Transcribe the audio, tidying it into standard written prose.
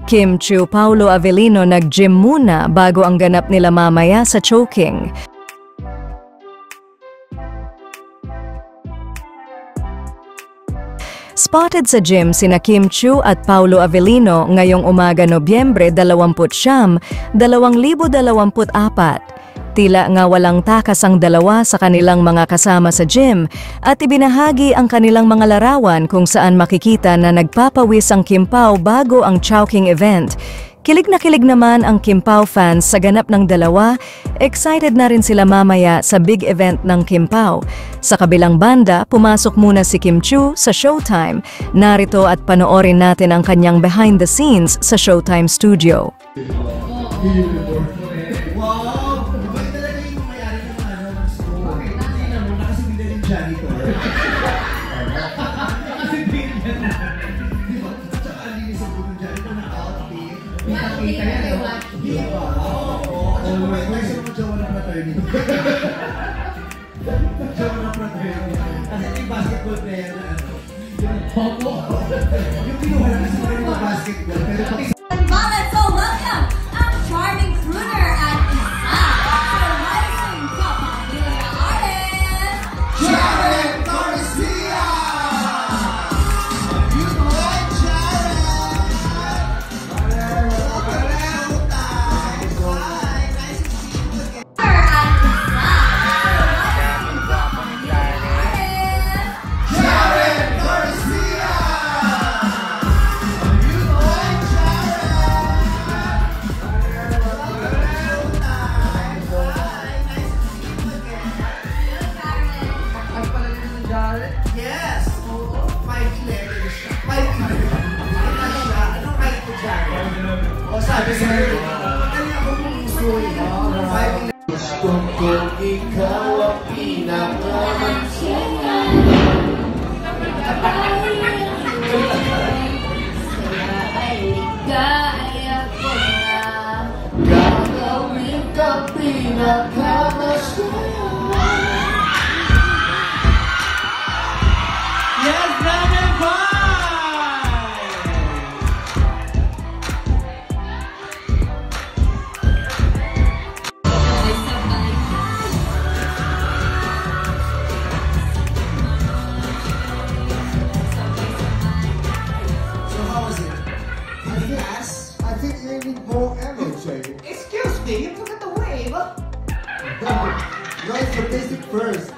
Kim Chiu Paulo Avellino nag-gym muna bago ang ganap nila mamaya sa choking. Spotted sa gym sina Kim Chiu at Paulo Avellino ngayong umaga Nobyembre 29, 2024. Tila nga walang takas ang dalawa sa kanilang mga kasama sa gym at ibinahagi ang kanilang mga larawan kung saan makikita na nagpapawis ang Kim Pao bago ang choking event. Kilig na kilig naman ang Kim Pao fans sa ganap ng dalawa, excited na rin sila mamaya sa big event ng Kim Pao. Sa kabilang banda, pumasok muna si Kim Chiu sa Showtime. Narito at panoorin natin ang kanyang behind the scenes sa Showtime studio. Basketball player na ano. Yung kinuha na kasi yung basketball. So welcome ang charming crooner at isa sa rising top popular artist, Jared Garcia! You know what, yes! Oo, 5'11 siya. 5'11. Ano siya? Anong height ko dyan? O sabi sa'yo, madali ako mumusuy. 5'11. Gusto ko ikaw ang pinakamansiya. Kaya ko na Gagawin ka pinakamasaya. Yes, number 5! So how was it? I think you need more energy. Excuse me, you took it away. Write the basic first.